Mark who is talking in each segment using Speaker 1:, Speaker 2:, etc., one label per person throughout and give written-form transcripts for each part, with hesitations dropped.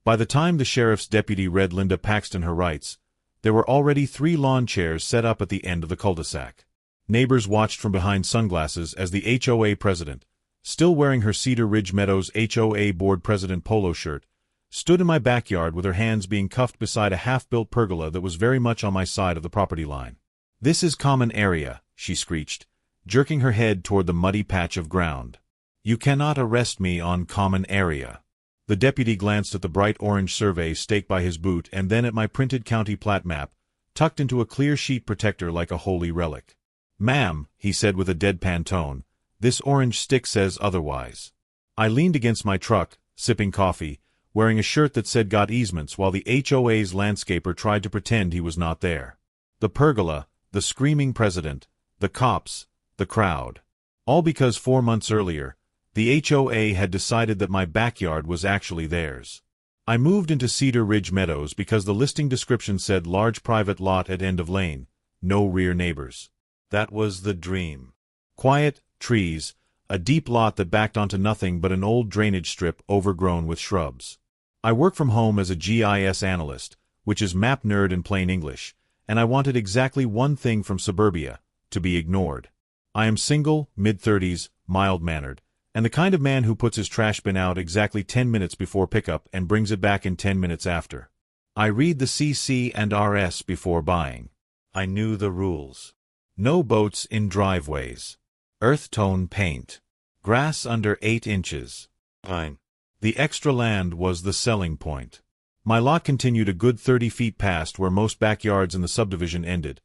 Speaker 1: By the time the sheriff's deputy read Linda Paxton her rights, there were already 3 lawn chairs set up at the end of the cul-de-sac. Neighbors watched from behind sunglasses as the HOA president, still wearing her Cedar Ridge Meadows HOA board president polo shirt, stood in my backyard with her hands being cuffed beside a half-built pergola that was very much on my side of the property line. "This is common area," she screeched, jerking her head toward the muddy patch of ground. "You cannot arrest me on common area." The deputy glanced at the bright orange survey stake by his boot and then at my printed county plat map, tucked into a clear sheet protector like a holy relic. "Ma'am," he said with a deadpan tone, "this orange stick says otherwise." I leaned against my truck, sipping coffee, wearing a shirt that said "Got easements," while the HOA's landscaper tried to pretend he was not there. The pergola, the screaming president, the cops, the crowd. All because 4 months earlier, the HOA had decided that my backyard was actually theirs. I moved into Cedar Ridge Meadows because the listing description said large private lot at end of lane, no rear neighbors. That was the dream. Quiet, trees, a deep lot that backed onto nothing but an old drainage strip overgrown with shrubs. I work from home as a GIS analyst, which is map nerd in plain English, and I wanted exactly one thing from suburbia: to be ignored. I am single, mid-30s, mild-mannered, and the kind of man who puts his trash bin out exactly 10 minutes before pickup and brings it back in 10 minutes after. I read the CC and RS before buying. I knew the rules. No boats in driveways. Earth tone paint. Grass under 8 inches. Fine. The extra land was the selling point. My lot continued a good 30 feet past where most backyards in the subdivision ended,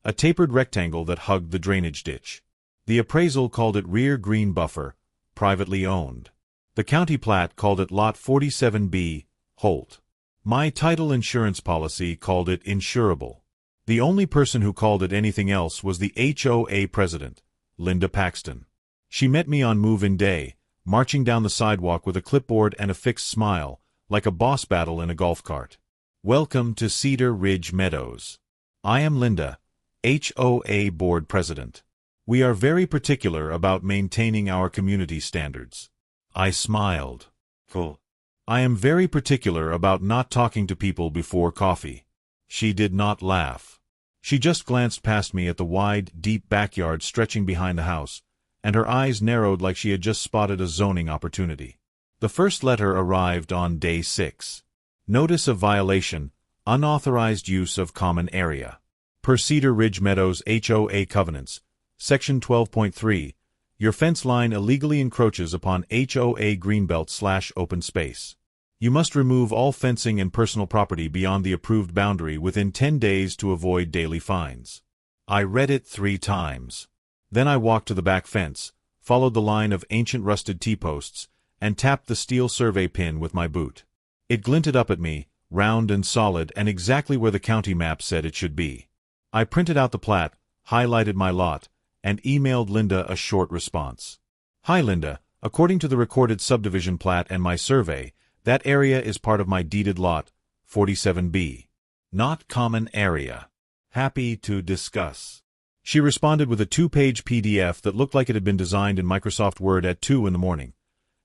Speaker 1: a tapered rectangle that hugged the drainage ditch. The appraisal called it rear green buffer, privately owned. The county plat called it Lot 47B, Holt. My title insurance policy called it insurable. The only person who called it anything else was the HOA president, Linda Paxton. She met me on move-in day, marching down the sidewalk with a clipboard and a fixed smile, like a boss battle in a golf cart. "Welcome to Cedar Ridge Meadows. I am Linda, HOA board president. We are very particular about maintaining our community standards." I smiled. "Cool. I am very particular about not talking to people before coffee." She did not laugh. She just glanced past me at the wide, deep backyard stretching behind the house, and her eyes narrowed like she had just spotted a zoning opportunity. The first letter arrived on day 6. Notice of violation, unauthorized use of common area. Per Cedar Ridge Meadows HOA covenants, Section 12.3, your fence line illegally encroaches upon HOA greenbelt/open space. You must remove all fencing and personal property beyond the approved boundary within 10 days to avoid daily fines. I read it 3 times. Then I walked to the back fence, followed the line of ancient rusted T-posts, and tapped the steel survey pin with my boot. It glinted up at me, round and solid and exactly where the county map said it should be. I printed out the plat, highlighted my lot, and emailed Linda a short response. "Hi Linda, according to the recorded subdivision plat and my survey, that area is part of my deeded lot, 47B. Not common area. Happy to discuss." She responded with a 2-page PDF that looked like it had been designed in Microsoft Word at 2 in the morning.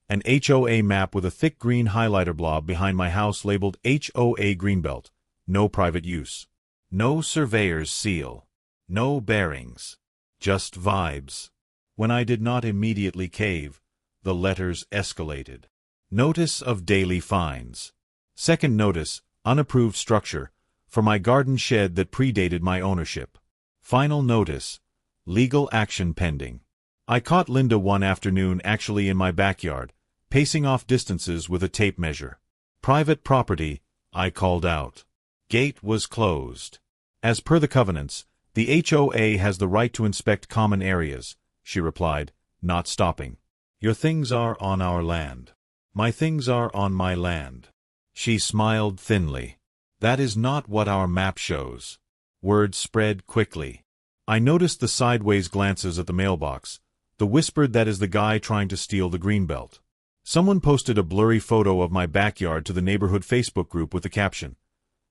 Speaker 1: An HOA map with a thick green highlighter blob behind my house labeled HOA Greenbelt, no private use. No surveyor's seal. No bearings. Just vibes. When I did not immediately cave, the letters escalated. Notice of daily fines. Second notice, unapproved structure, for my garden shed that predated my ownership. Final notice, legal action pending. I caught Linda one afternoon actually in my backyard, pacing off distances with a tape measure. "Private property," I called out. Gate was closed. "As per the covenants, the HOA has the right to inspect common areas," she replied, not stopping. "Your things are on our land. My things are on my land." She smiled thinly. "That is not what our map shows." Word spread quickly. I noticed the sideways glances at the mailbox, the whispered "that is the guy trying to steal the greenbelt." Someone posted a blurry photo of my backyard to the neighborhood Facebook group with the caption,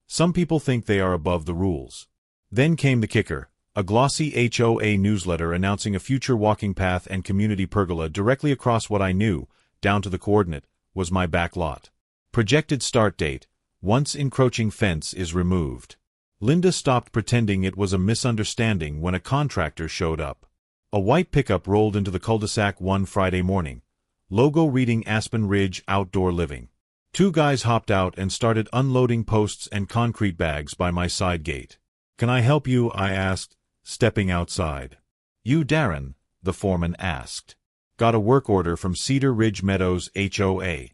Speaker 1: "Some people think they are above the rules." Then came the kicker, a glossy HOA newsletter announcing a future walking path and community pergola directly across what I knew, down to the coordinate, was my back lot. Projected start date, once encroaching fence is removed. Linda stopped pretending it was a misunderstanding when a contractor showed up. A white pickup rolled into the cul-de-sac one Friday morning. Logo reading Aspen Ridge Outdoor Living. Two guys hopped out and started unloading posts and concrete bags by my side gate. "Can I help you?" I asked, stepping outside. "You Darren?" the foreman asked. "Got a work order from Cedar Ridge Meadows HOA.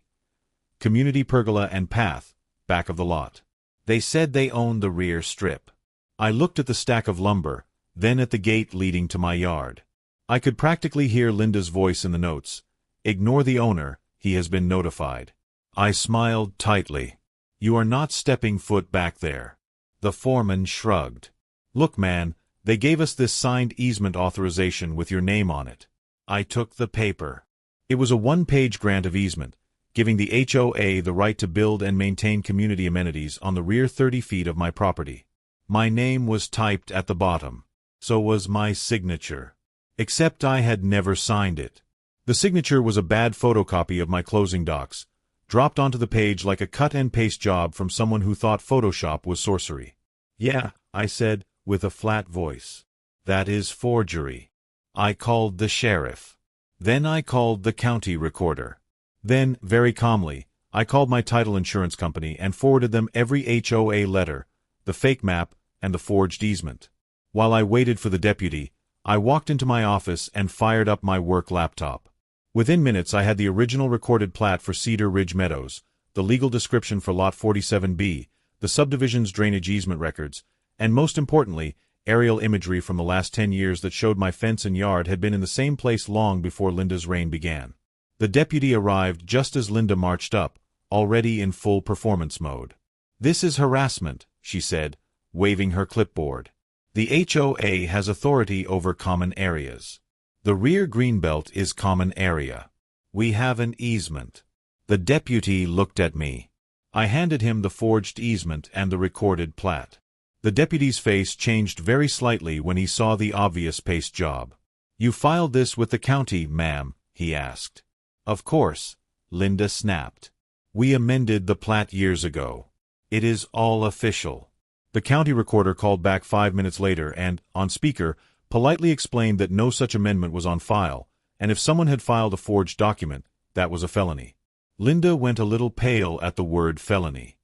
Speaker 1: Community pergola and path, back of the lot. They said they own the rear strip." I looked at the stack of lumber, then at the gate leading to my yard. I could practically hear Linda's voice in the notes. "Ignore the owner, he has been notified." I smiled tightly. "You are not stepping foot back there." The foreman shrugged. "Look man, they gave us this signed easement authorization with your name on it." I took the paper. It was a one-page grant of easement, giving the HOA the right to build and maintain community amenities on the rear 30 feet of my property. My name was typed at the bottom. So was my signature. Except I had never signed it. The signature was a bad photocopy of my closing docs, dropped onto the page like a cut-and-paste job from someone who thought Photoshop was sorcery. "Yeah," I said, with a flat voice. "That is forgery." I called the sheriff. Then I called the county recorder. Then, very calmly, I called my title insurance company and forwarded them every HOA letter, the fake map, and the forged easement. While I waited for the deputy, I walked into my office and fired up my work laptop. Within minutes I had the original recorded plat for Cedar Ridge Meadows, the legal description for Lot 47B, the subdivision's drainage easement records, and most importantly, aerial imagery from the last 10 years that showed my fence and yard had been in the same place long before Linda's reign began. The deputy arrived just as Linda marched up, already in full performance mode. "This is harassment," she said, waving her clipboard. "The HOA has authority over common areas. The rear greenbelt is common area. We have an easement." The deputy looked at me. I handed him the forged easement and the recorded plat. The deputy's face changed very slightly when he saw the obvious paste job. "You filed this with the county, ma'am?" he asked. "Of course," Linda snapped. "We amended the plat years ago. It is all official." The county recorder called back 5 minutes later and, on speaker, politely explained that no such amendment was on file, and if someone had filed a forged document, that was a felony. Linda went a little pale at the word felony.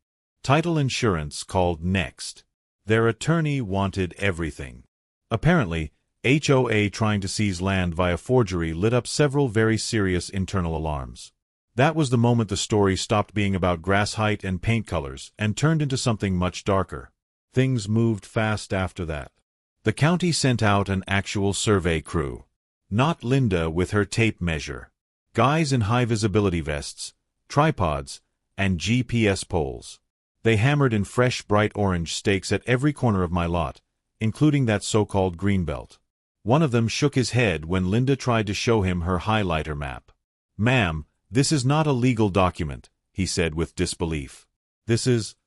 Speaker 1: Title insurance called next. Their attorney wanted everything. Apparently, HOA trying to seize land via forgery lit up several very serious internal alarms. That was the moment the story stopped being about grass height and paint colors and turned into something much darker. Things moved fast after that. The county sent out an actual survey crew. Not Linda with her tape measure. Guys in high-visibility vests, tripods, and GPS poles. They hammered in fresh bright orange stakes at every corner of my lot, including that so-called greenbelt. One of them shook his head when Linda tried to show him her highlighter map. "Ma'am, this is not a legal document," he said with disbelief.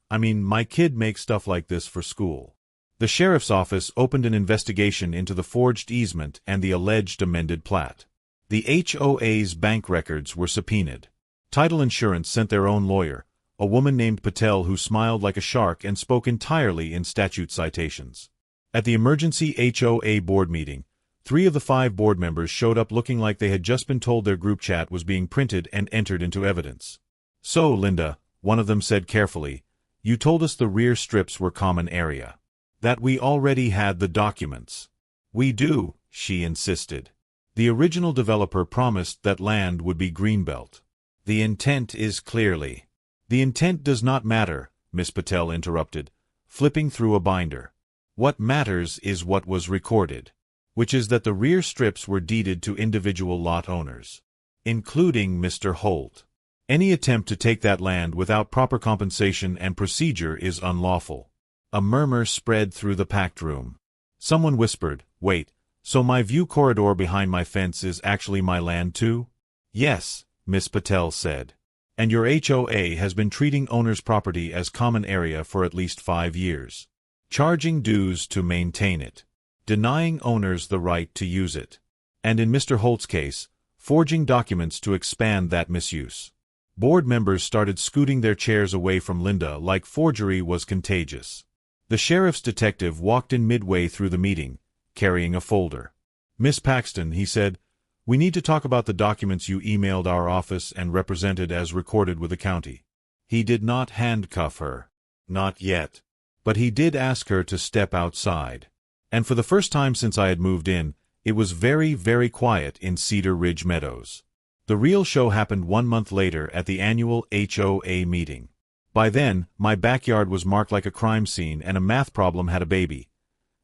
Speaker 1: My kid makes stuff like this for school." The sheriff's office opened an investigation into the forged easement and the alleged amended plat. The HOA's bank records were subpoenaed. Title insurance sent their own lawyer, a woman named Patel who smiled like a shark and spoke entirely in statute citations. At the emergency HOA board meeting, 3 of the 5 board members showed up looking like they had just been told their group chat was being printed and entered into evidence. "So, Linda," one of them said carefully, "you told us the rear strips were common area. That we already had the documents." "We do," she insisted. "The original developer promised that land would be greenbelt. The intent is clearly—" "The intent does not matter," Miss Patel interrupted, flipping through a binder. "What matters is what was recorded, which is that the rear strips were deeded to individual lot owners, including Mr. Holt. Any attempt to take that land without proper compensation and procedure is unlawful." A murmur spread through the packed room. Someone whispered, "Wait, so my view corridor behind my fence is actually my land too?" "Yes," Miss Patel said. "And your HOA has been treating owners' property as common area for at least 5 years. Charging dues to maintain it. Denying owners the right to use it. And in Mr. Holt's case, forging documents to expand that misuse. Board members started scooting their chairs away from Linda like forgery was contagious. The sheriff's detective walked in midway through the meeting, carrying a folder. "Miss Paxton," he said, "we need to talk about the documents you emailed our office and represented as recorded with the county." He did not handcuff her. Not yet. But he did ask her to step outside. And for the first time since I had moved in, it was very, very quiet in Cedar Ridge Meadows. The real show happened 1 month later at the annual HOA meeting. By then, my backyard was marked like a crime scene and a math problem had a baby.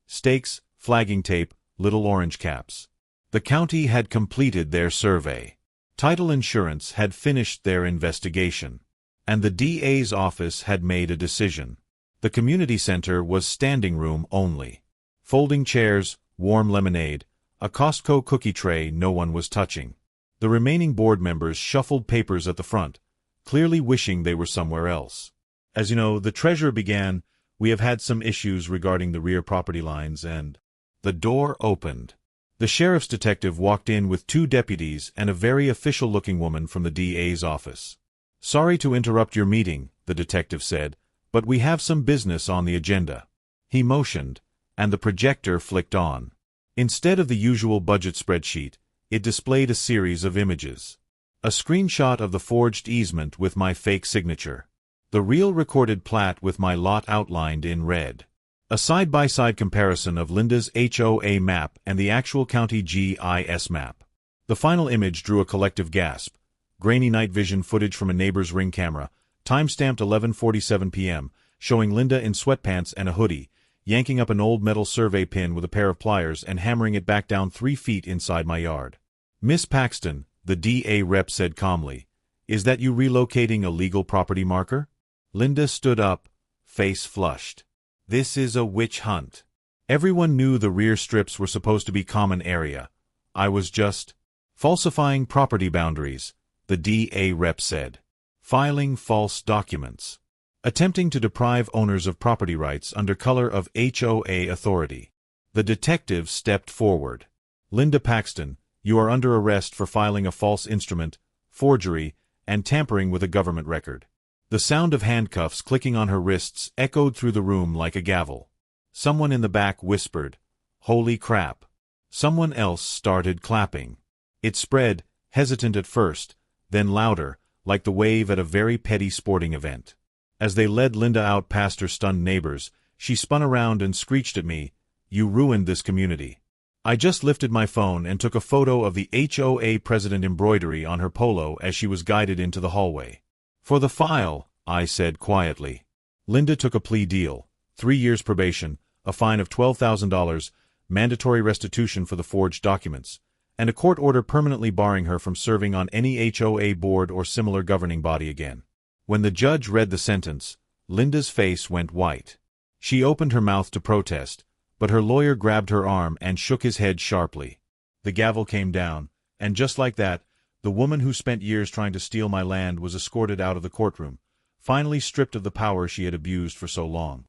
Speaker 1: Stakes, flagging tape, little orange caps. The county had completed their survey. Title Insurance had finished their investigation. And the DA's office had made a decision. The community center was standing room only. Folding chairs, warm lemonade, a Costco cookie tray no one was touching. The remaining board members shuffled papers at the front, clearly wishing they were somewhere else. "As you know, the treasurer began, we have had some issues regarding the rear property lines and—" The door opened. The sheriff's detective walked in with 2 deputies and a very official-looking woman from the DA's office. "Sorry to interrupt your meeting," the detective said, "but we have some business on the agenda." He motioned, and the projector flicked on. Instead of the usual budget spreadsheet, it displayed a series of images. A screenshot of the forged easement with my fake signature. The real recorded plat with my lot outlined in red. A side-by-side comparison of Linda's HOA map and the actual county GIS map. The final image drew a collective gasp. Grainy night vision footage from a neighbor's Ring camera, time-stamped 11:47 p.m., showing Linda in sweatpants and a hoodie, yanking up an old metal survey pin with a pair of pliers and hammering it back down 3 feet inside my yard. "Miss Paxton," the DA rep said calmly, "is that you relocating a legal property marker?" Linda stood up, face flushed. "This is a witch hunt. Everyone knew the rear strips were supposed to be common area. I was just falsifying property boundaries," the DA rep said. "Filing false documents. Attempting to deprive owners of property rights under color of HOA authority." The detective stepped forward. "Linda Paxton, you are under arrest for filing a false instrument, forgery, and tampering with a government record." The sound of handcuffs clicking on her wrists echoed through the room like a gavel. Someone in the back whispered, "Holy crap." Someone else started clapping. It spread, hesitant at first, then louder, like the wave at a very petty sporting event. As they led Linda out past her stunned neighbors, she spun around and screeched at me, "You ruined this community." I just lifted my phone and took a photo of the HOA president embroidery on her polo as she was guided into the hallway. "For the file," I said quietly. Linda took a plea deal, 3 years probation, a fine of $12,000, mandatory restitution for the forged documents, and a court order permanently barring her from serving on any HOA board or similar governing body again. When the judge read the sentence, Linda's face went white. She opened her mouth to protest, but her lawyer grabbed her arm and shook his head sharply. The gavel came down, and just like that, the woman who spent years trying to steal my land was escorted out of the courtroom, finally stripped of the power she had abused for so long.